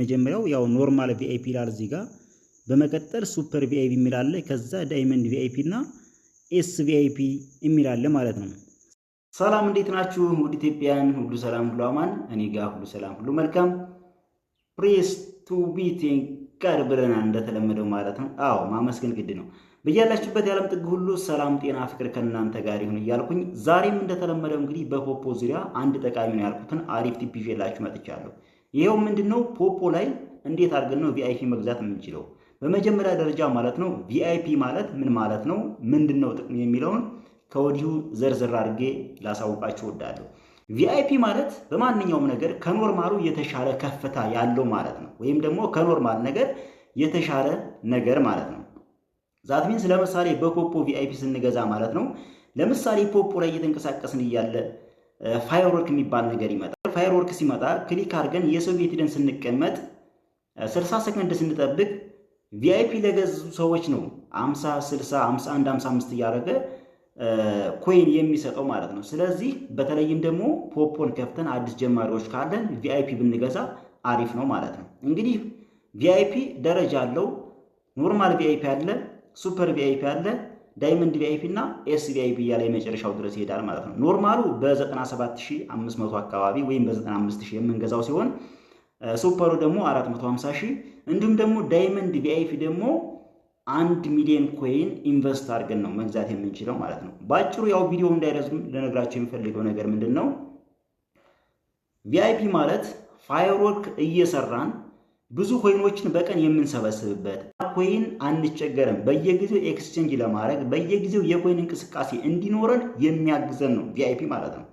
የመጀመሪያው ያው ኖርማል ቪአይፒ ይላል እዚህ ጋር። በመቀጠል ሱፐር ቪአይፒ የሚል አለ። ከዛ ዳይመንድ ቪአይፒ እና ኤስ ቪአይፒ የሚል አለ ማለት ነው። ሰላም እንዴት ናችሁ? ውድ ኢትዮጵያን ሁሉ ሰላም ሁሉ አማን፣ እኔ ጋር ሁሉ ሰላም ሁሉ መልካም። ፕሬስ ቱ ቢት ጋር ብለናል እንደተለመደው ማለት ነው። አዎ ማመስገን ግድ ነው። በያላችሁበት የዓለም ጥግ ሁሉ ሰላም፣ ጤና፣ ፍቅር ከእናንተ ጋር ይሁን እያልኩኝ ዛሬም እንደተለመደው እንግዲህ በፖፖ ዙሪያ አንድ ጠቃሚ ነው ያልኩትን አሪፍ ቲፕ ይዤላችሁ መጥቻለሁ። ይሄው ምንድነው ፖፖ ላይ እንዴት አድርገን ነው ቪአይፒ መግዛት የምንችለው? በመጀመሪያ ደረጃ ማለት ነው ቪአይፒ ማለት ምን ማለት ነው፣ ምንድነው ጥቅሙ የሚለውን ከወዲሁ ዘርዘር አድርጌ ላሳውቃችሁ እወዳለሁ። ቪአይፒ ማለት በማንኛውም ነገር ከኖርማሉ የተሻለ ከፍታ ያለው ማለት ነው። ወይም ደግሞ ከኖርማል ነገር የተሻለ ነገር ማለት ነው። ዛት ሚንስ ለምሳሌ በፖፖ ቪአይፒ ስንገዛ ማለት ነው። ለምሳሌ ፖፖ ላይ እየተንቀሳቀስን እያለ ፋየርወርክ የሚባል ነገር ይመጣል። ፋየርወርክ ሲመጣ ክሊክ አድርገን የሰው ቤት ሄደን ስንቀመጥ 60 ሰከንድ ስንጠብቅ ቪአይፒ ለገዙ ሰዎች ነው 50፣ 60፣ 51፣ 55 እያደረገ ኮይን የሚሰጠው ማለት ነው። ስለዚህ በተለይም ደግሞ ፖፖን ከፍተን አዲስ ጀማሪዎች ካለን ቪአይፒ ብንገዛ አሪፍ ነው ማለት ነው። እንግዲህ ቪአይፒ ደረጃ አለው። ኖርማል ቪአይፒ አለ፣ ሱፐር ቪአይፒ አለ፣ ዳይመንድ ቪአይፒ እና ኤስ ቪአይፒ እያለ የመጨረሻው ድረስ ይሄዳል ማለት ነው። ኖርማሉ በ97500 አካባቢ ወይም በ95000 የምንገዛው ሲሆን ሱፐሩ ደግሞ 450000 እንዲሁም ደግሞ ዳይመንድ ቪአይፒ ደግሞ 1 ሚሊዮን ኮይን ኢንቨስት አድርገን ነው መግዛት የምንችለው ማለት ነው። ባጭሩ ያው ቪዲዮ እንዳይረዝም ለነግራችሁ የሚፈልገው ነገር ምንድነው? ቪአይፒ ማለት ፋየርወርክ እየሰራን ብዙ ኮይኖችን በቀን የምንሰበስብበት፣ ኮይን አንቸገርም፣ በየጊዜው ኤክስቼንጅ ለማድረግ በየጊዜው የኮይን እንቅስቃሴ እንዲኖረን የሚያግዘን ነው ቪአይፒ ማለት ነው።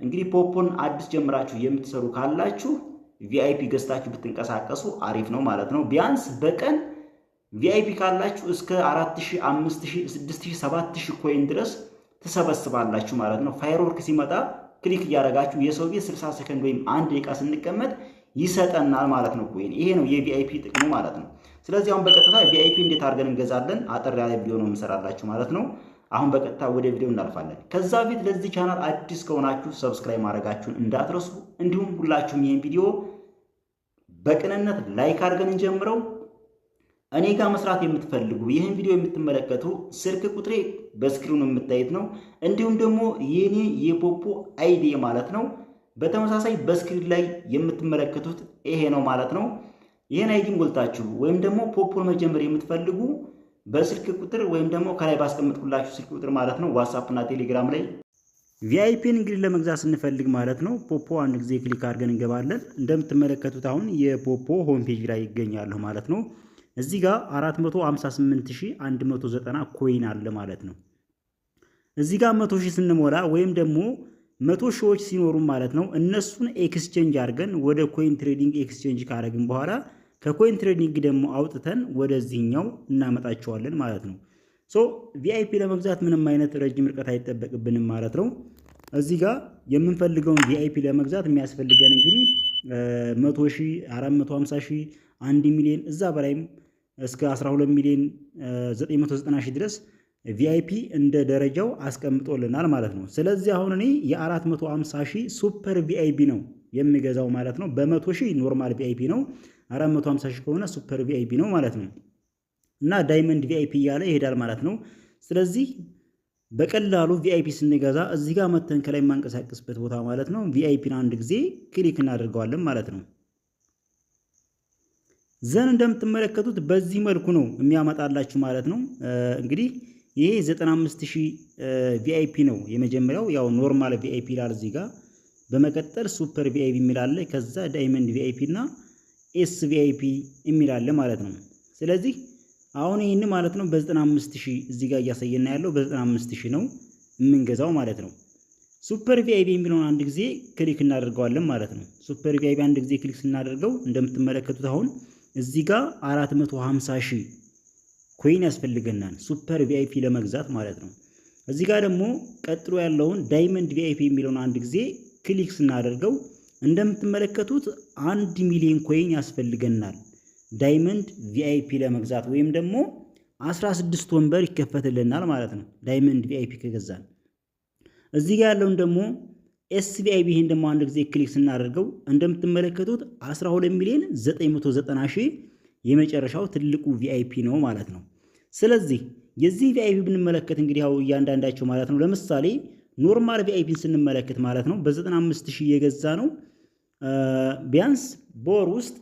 እንግዲህ ፖፖን አዲስ ጀምራችሁ የምትሰሩ ካላችሁ ቪአይፒ ገዝታችሁ ብትንቀሳቀሱ አሪፍ ነው ማለት ነው። ቢያንስ በቀን ቪአይፒ ካላችሁ እስከ 4000፣ 5000፣ 6000፣ 7000 ኮይን ድረስ ትሰበስባላችሁ ማለት ነው። ፋየርወርክ ሲመጣ ክሊክ እያደረጋችሁ የሰው ቤት 60 ሰከንድ ወይም 1 ደቂቃ ስንቀመጥ ይሰጠናል ማለት ነው ኮይን። ይሄ ነው የቪአይፒ ጥቅሙ ማለት ነው። ስለዚህ አሁን በቀጥታ ቪአይፒ እንዴት አድርገን እንገዛለን አጠር ያለ ቪዲዮ ነው የምሰራላችሁ ማለት ነው። አሁን በቀጥታ ወደ ቪዲዮ እናልፋለን። ከዛ በፊት ለዚህ ቻናል አዲስ ከሆናችሁ ሰብስክራይብ ማድረጋችሁን እንዳትረሱ። እንዲሁም ሁላችሁም ይሄን ቪዲዮ በቅንነት ላይክ አድርገን እንጀምረው። እኔ ጋር መስራት የምትፈልጉ ይህን ቪዲዮ የምትመለከቱ ስልክ ቁጥሬ በስክሪኑ የምታዩት ነው። እንዲሁም ደግሞ የኔ የፖፖ አይዲ ማለት ነው በተመሳሳይ በስክሪን ላይ የምትመለከቱት ይሄ ነው ማለት ነው። ይህን አይዲን ጎልታችሁ ወይም ደግሞ ፖፖን መጀመር የምትፈልጉ በስልክ ቁጥር ወይም ደግሞ ከላይ ባስቀምጥኩላችሁ ስልክ ቁጥር ማለት ነው ዋትስአፕ እና ቴሌግራም ላይ ቪአይፒን እንግዲህ ለመግዛት ስንፈልግ ማለት ነው ፖፖ አንድ ጊዜ ክሊክ አድርገን እንገባለን። እንደምትመለከቱት አሁን የፖፖ ሆም ፔጅ ላይ ይገኛሉ ማለት ነው። እዚህ ጋር 458190 ኮይን አለ ማለት ነው። እዚህ ጋር 100,000 ስንሞላ ወይም ደግሞ 100,000 ሲኖሩ ማለት ነው እነሱን ኤክስቼንጅ አድርገን ወደ ኮይን ትሬዲንግ ኤክስቼንጅ ካደረግን በኋላ ከኮይን ትሬዲንግ ደግሞ አውጥተን ወደዚህኛው እናመጣቸዋለን ማለት ነው። ቪአይፒ ለመግዛት ምንም አይነት ረጅም ርቀት አይጠበቅብንም ማለት ነው። እዚህ ጋር የምንፈልገውን ቪአይፒ ለመግዛት የሚያስፈልገን እንግዲህ 100,000፣ 450,000፣ 1 ሚሊዮን እዛ በላይም እስከ 12 ሚሊዮን 990,000 ድረስ ቪአይፒ እንደ ደረጃው አስቀምጦልናል ማለት ነው። ስለዚህ አሁን እኔ የ450,000 ሱፐር ቪአይፒ ነው የሚገዛው ማለት ነው። በ100,000 ኖርማል ቪአይፒ ነው፣ 450,000 ከሆነ ሱፐር ቪአይፒ ነው ማለት ነው። እና ዳይመንድ ቪአይፒ እያለ ይሄዳል ማለት ነው። ስለዚህ በቀላሉ ቪአይፒ ስንገዛ እዚህ ጋር መተን ከላይ የማንቀሳቀስበት ቦታ ማለት ነው ቪአይፒን አንድ ጊዜ ክሊክ እናደርገዋለን ማለት ነው። ዘን እንደምትመለከቱት በዚህ መልኩ ነው የሚያመጣላችሁ ማለት ነው። እንግዲህ ይሄ 95000 ቪአይፒ ነው የመጀመሪያው፣ ያው ኖርማል ቪአይፒ ይላል እዚህ ጋር። በመቀጠል ሱፐር ቪአይፒ የሚል አለ። ከዛ ዳይመንድ ቪአይፒ እና ኤስ ቪአይፒ የሚል አለ ማለት ነው። ስለዚህ አሁን ይህን ማለት ነው በ95000 እዚህ ጋር እያሳየና ያለው በ95000 ነው የምንገዛው ማለት ነው። ሱፐር ቪአይፒ የሚለውን አንድ ጊዜ ክሊክ እናደርገዋለን ማለት ነው። ሱፐር ቪአይፒ አንድ ጊዜ ክሊክ ስናደርገው እንደምትመለከቱት አሁን እዚህ ጋር 450,000 ኮይን ያስፈልገናል ሱፐር ቪአይፒ ለመግዛት ማለት ነው። እዚህ ጋር ደግሞ ቀጥሎ ያለውን ዳይመንድ ቪአይፒ የሚለውን አንድ ጊዜ ክሊክ ስናደርገው እንደምትመለከቱት 1 ሚሊዮን ኮይን ያስፈልገናል ዳይመንድ ቪአይፒ ለመግዛት ወይም ደግሞ 16 ወንበር ይከፈትልናል ማለት ነው ዳይመንድ ቪአይፒ ከገዛን። እዚህ ጋር ያለውን ደግሞ ኤስቪአይፒ ይሄን ደግሞ አንድ ጊዜ ክሊክ ስናደርገው እንደምትመለከቱት 12 ሚሊዮን 990 ሺህ የመጨረሻው ትልቁ ቪአይፒ ነው ማለት ነው። ስለዚህ የዚህ ቪአይፒ ብንመለከት እንግዲህ ያው እያንዳንዳቸው ማለት ነው። ለምሳሌ ኖርማል ቪአይፒን ስንመለከት ማለት ነው በ95000 የገዛ ነው ቢያንስ በወር ውስጥ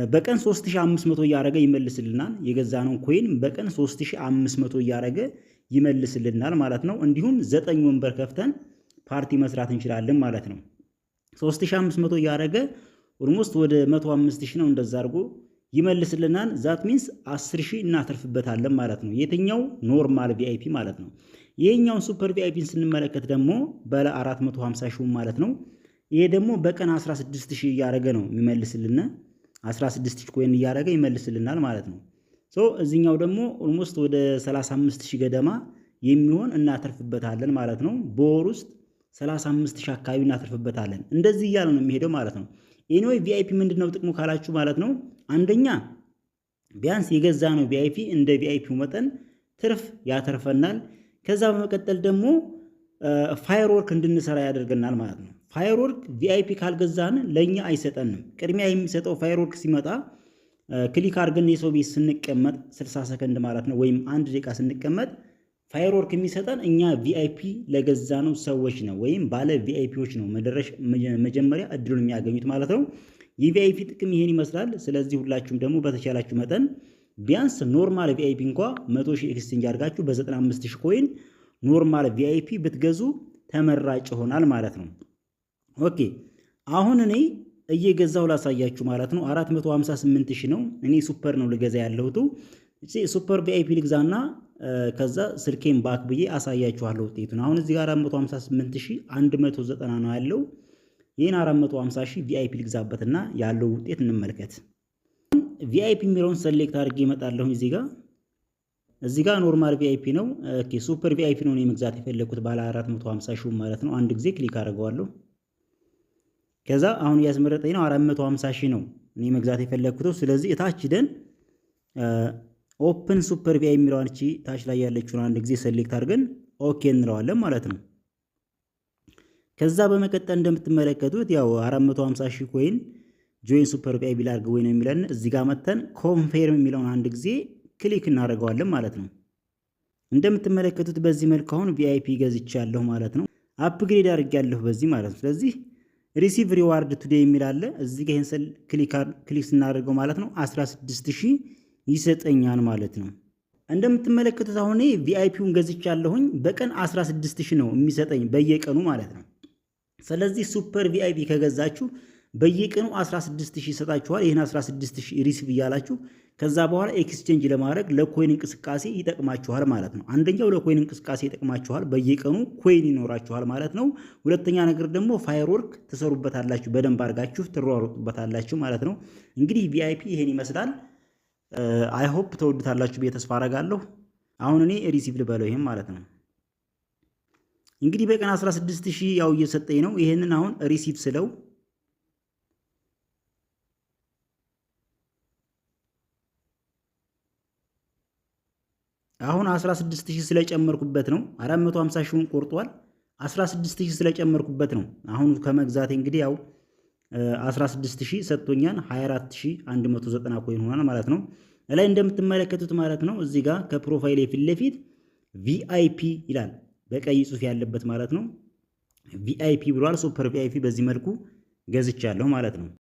በቀን 3500 እያደረገ ይመልስልናል። የገዛነው ኮይን በቀን 3500 እያደረገ ይመልስልናል ማለት ነው። እንዲሁም 9 ወንበር ከፍተን ፓርቲ መስራት እንችላለን ማለት ነው። 3500 እያደረገ ኦልሞስት ወደ 105000 ነው እንደዛ አድርጎ ይመልስልናል። ዛት ሚንስ 10000 እናተርፍበታለን ማለት ነው። የትኛው ኖርማል ቪአይፒ ማለት ነው። ይሄኛውን ሱፐር ቪአይፒን ስንመለከት ደግሞ ባለ 450 ሺህ ማለት ነው። ይሄ ደግሞ በቀን 16000 እያደረገ ነው የሚመልስልና 16000 ኮይን እያደረገ ይመልስልናል ማለት ነው። እዚህኛው ደግሞ ኦልሞስት ወደ 35000 ገደማ የሚሆን እናተርፍበታለን ማለት ነው። በወር ውስጥ 35000 አካባቢ እናተርፍበታለን። እንደዚህ እያለ ነው የሚሄደው ማለት ነው። ኤኒዌይ ቪአይፒ ምንድነው ጥቅሙ ካላችሁ ማለት ነው አንደኛ ቢያንስ የገዛ ነው ቪአይፒ እንደ ቪአይፒው መጠን ትርፍ ያተርፈናል። ከዛ በመቀጠል ደግሞ ፋየርወርክ እንድንሰራ ያደርገናል ማለት ነው። ፋየርወርክ ቪአይፒ ካልገዛን ለኛ አይሰጠንም። ቅድሚያ የሚሰጠው ፋየርወርክ ሲመጣ ክሊክ አድርገን የሰው ቤት ስንቀመጥ 60 ሰከንድ ማለት ነው ወይም 1 ደቂቃ ስንቀመጥ ፋየርወርክ የሚሰጠን እኛ ቪአይፒ ለገዛነው ሰዎች ነው ወይም ባለ ቪአይፒዎች ነው መጀመሪያ እድሉን የሚያገኙት ማለት ነው። የቪአይፒ ጥቅም ይሄን ይመስላል። ስለዚህ ሁላችሁም ደግሞ በተቻላችሁ መጠን ቢያንስ ኖርማል ቪአይፒ እንኳን 100,000 ኤክስቼንጅ አድርጋችሁ በ95000 ኮይን ኖርማል ቪአይፒ ብትገዙ ተመራጭ ይሆናል ማለት ነው። ኦኬ አሁን እኔ እየገዛው ላሳያችሁ ማለት ነው። 458000 ነው። እኔ ሱፐር ነው ልገዛ ያለሁት። ሱፐር ቪአይፒ ልግዛና ከዛ ስልኬን ባክ ብዬ አሳያችኋለሁ ውጤቱን። አሁን እዚህ ጋር 458190 ነው ያለው። ይሄን 450000 ቪአይፒ ልግዛበትና ያለው ውጤት እንመልከት። ቪአይፒ የሚለውን ሰሌክት አድርጌ እመጣለሁ። እዚህ ጋር ኖርማል ቪአይፒ ነው። ኦኬ ሱፐር ቪአይፒ ነው እኔ መግዛት የፈለኩት ባለ 450 ማለት ነው። አንድ ጊዜ ክሊክ አደርገዋለሁ። ከዛ አሁን ያስመረጠኝ ነው 450 ነው እኔ መግዛት የፈለኩት። ስለዚህ እታች ሄደን ኦፕን ሱፐር ቪአይፒ የሚለውን እቺ ታች ላይ ያለችውን አንድ ጊዜ ሰሌክት አድርገን ኦኬ እንለዋለን ማለት ነው። ከዛ በመቀጠል እንደምትመለከቱት ያው 450000 ኮይን ጆይን ሱፐር ቪአይፒ ላድርግ ወይ ነው የሚለን። እዚህ ጋር መተን ኮንፌርም የሚለውን አንድ ጊዜ ክሊክ እናደርገዋለን ማለት ነው። እንደምትመለከቱት በዚህ መልኩ አሁን ቪአይፒ ገዝቻለሁ ማለት ነው። አፕግሬድ አድርጌያለሁ በዚህ ማለት ነው። ስለዚህ ሪሲቭ ሪዋርድ ቱዴይ የሚል አለ። እዚህ ጋር ይሄን ክሊክ ስናደርገው ማለት ነው 16000 ይሰጠኛል ማለት ነው። እንደምትመለከቱት አሁን ቪአይፒውን ገዝቻለሁኝ በቀን 16000 ነው የሚሰጠኝ በየቀኑ ማለት ነው። ስለዚህ ሱፐር ቪአይፒ ከገዛችሁ በየቀኑ 16000 ይሰጣችኋል። ይሄን 16000 ሪሲቭ እያላችሁ ከዛ በኋላ ኤክስቼንጅ ለማድረግ ለኮይን እንቅስቃሴ ይጠቅማችኋል ማለት ነው። አንደኛው ለኮይን እንቅስቃሴ ይጠቅማችኋል፣ በየቀኑ ኮይን ይኖራችኋል ማለት ነው። ሁለተኛ ነገር ደግሞ ፋየርወርክ ትሰሩበታላችሁ፣ በደንብ አድርጋችሁ ትሯሯጡበታላችሁ ማለት ነው። እንግዲህ ቪአይፒ ይሄን ይመስላል። አይ ሆፕ ተወዱታላችሁ ብዬ ተስፋ አደርጋለሁ። አሁን እኔ ሪሲቭ ልበለው ይሄን ማለት ነው። እንግዲህ በቀን 16000 ያው እየሰጠኝ ነው። ይሄንን አሁን ሪሲቭ ስለው አሁን 16000 ስለጨመርኩበት ነው 450,000ን ቆርጧል። 16000 ስለጨመርኩበት ነው አሁን ከመግዛቴ እንግዲህ ያው 16000 ሰጥቶኛል። 24190 ኮይን ሆኗል ማለት ነው። ላይ እንደምትመለከቱት ማለት ነው እዚህ ጋር ከፕሮፋይል ፊት ለፊት ቪአይፒ ይላል በቀይ ጽሑፍ ያለበት ማለት ነው። ቪአይፒ ብሏል። ሱፐር ቪአይፒ በዚህ መልኩ ገዝቻለሁ ማለት ነው።